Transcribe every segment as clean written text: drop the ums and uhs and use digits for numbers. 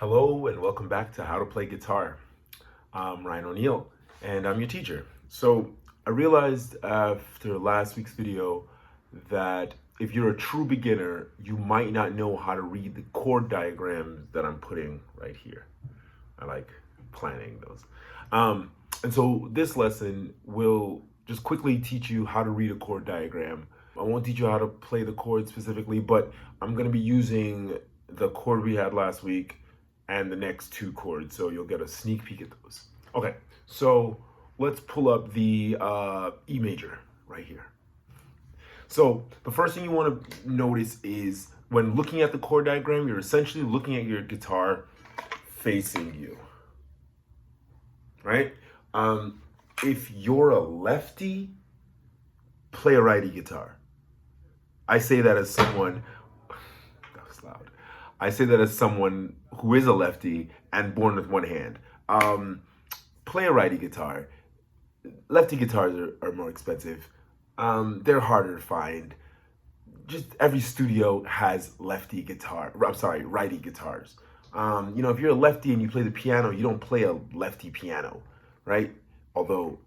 Hello and welcome back to How to Play Guitar. I'm Ryan O'Neill and I'm your teacher. So I realized after last week's video that if you're a true beginner, you might not know how to read the chord diagrams that I'm putting right here. I like planning those. And so this lesson will just quickly teach you how to read a chord diagram. I won't teach you how to play the chord specifically, but I'm going to be using the chord we had last week and the next two chords, so you'll get a sneak peek at those. Okay, so let's pull up the E major right here. So the first thing you want to notice is when looking at the chord diagram, you're essentially looking at your guitar facing you, right? If you're a lefty, play a righty guitar. I say that as someone, that was loud. I say that as someone who is a lefty and born with one hand. Play a righty guitar. Lefty guitars are more expensive. They're harder to find. Just every studio has righty guitars. If you're a lefty and you play the piano, you don't play a lefty piano, right? Although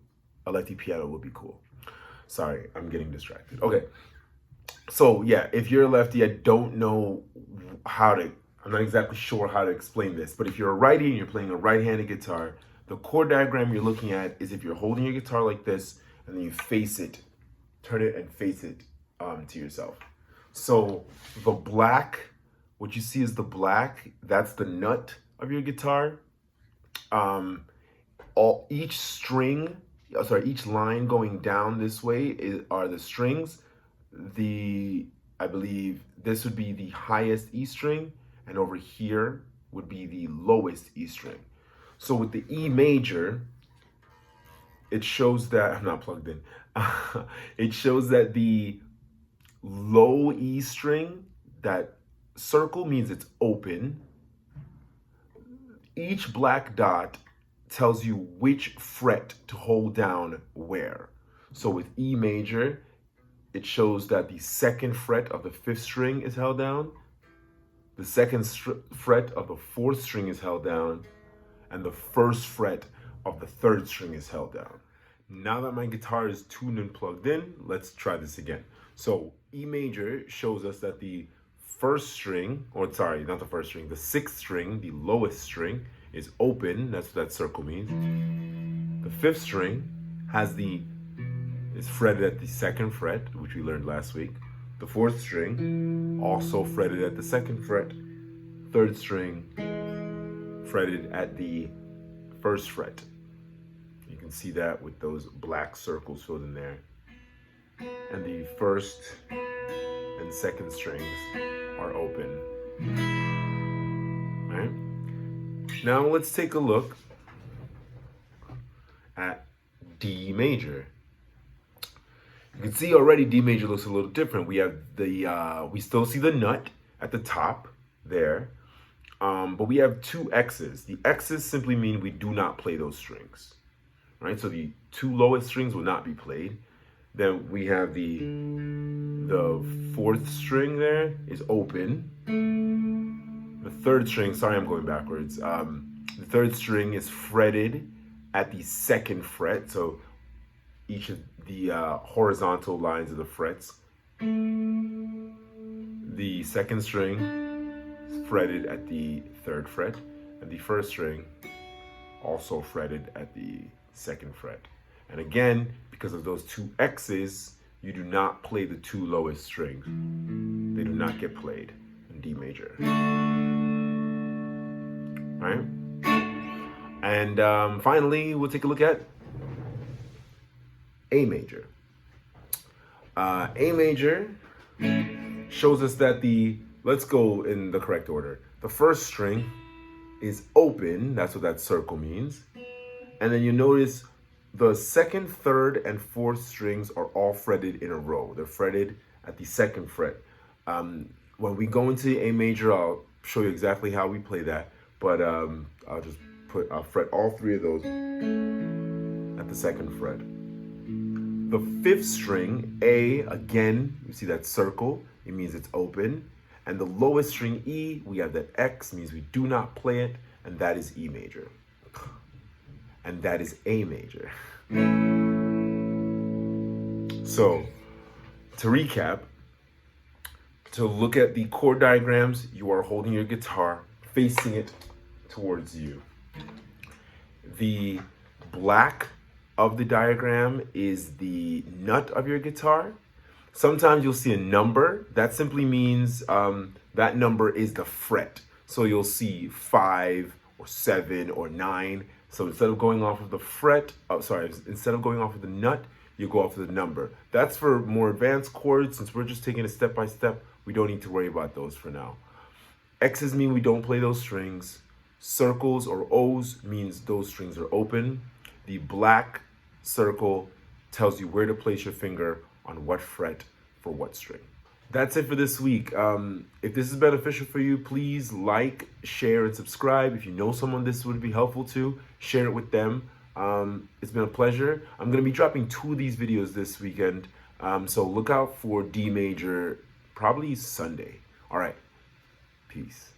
a lefty piano would be cool. Sorry, I'm getting distracted. Okay. So yeah, if you're a lefty, I don't know I'm not exactly sure how to explain this, but if you're a righty and you're playing a right-handed guitar, the chord diagram you're looking at is if you're holding your guitar like this and then you face it, turn it and face it to yourself. So the black, what you see is the black, that's the nut of your guitar. Each line going down this way are the strings. I believe this would be the highest E string, and over here would be the lowest E string. So with the E major, it shows that, I'm not plugged in, it shows that the low E string, that circle means it's open. Each black dot tells you which fret to hold down where. So with E major, it shows that the second fret of the fifth string is held down, the second fret of the fourth string is held down, and the first fret of the third string is held down. Now that my guitar is tuned and plugged in, let's try this again. So E major shows us that the first string, the sixth string, the lowest string, is open. That's what that circle means. The fifth string is fretted at the second fret, which we learned last week. The fourth string, also fretted at the second fret. Third string, fretted at the first fret. You can see that with those black circles filled in there. And the first and second strings are open. All right? Now let's take a look at D major. You can see already D major looks a little different. We have we still see the nut at the top there, but we have two X's. The X's simply mean we do not play those strings, right? So the two lowest strings will not be played. Then we have the fourth string there is open. The third string, sorry, I'm going backwards. The third string is fretted at the second fret. So each of the horizontal lines of the frets. The second string is fretted at the third fret, and the first string also fretted at the second fret. And again, because of those two X's, you do not play the two lowest strings. They do not get played in D major. All right? And finally, we'll take a look at A major. A major shows us that let's go in the correct order. The first string is open, that's what that circle means. And then you notice the second, third, and fourth strings are all fretted in a row. They're fretted at the second fret. When we go into A major, I'll show you exactly how we play that, but I'll fret all three of those at the second fret. The fifth string, A, again, you see that circle, it means it's open. And the lowest string E, we have that X, means we do not play it, and that is E major. And that is A major. So, to recap, to look at the chord diagrams, you are holding your guitar, facing it towards you. The black of the diagram is the nut of your guitar. Sometimes you'll see a number. That simply means that number is the fret. So you'll see 5 or 7 or 9. So instead of going off of the fret, instead of going off of the nut, you go off of the number. That's for more advanced chords. Since we're just taking it step by step, we don't need to worry about those for now. X's mean we don't play those strings. Circles or O's means those strings are open. The black circle tells you where to place your finger on what fret for what string. That's it for this week. If this is beneficial for you, please like, share, and subscribe. If you know someone this would be helpful to, share it with them. It's been a pleasure. I'm going to be dropping 2 of these videos this weekend, so look out for D major probably Sunday. All right, peace.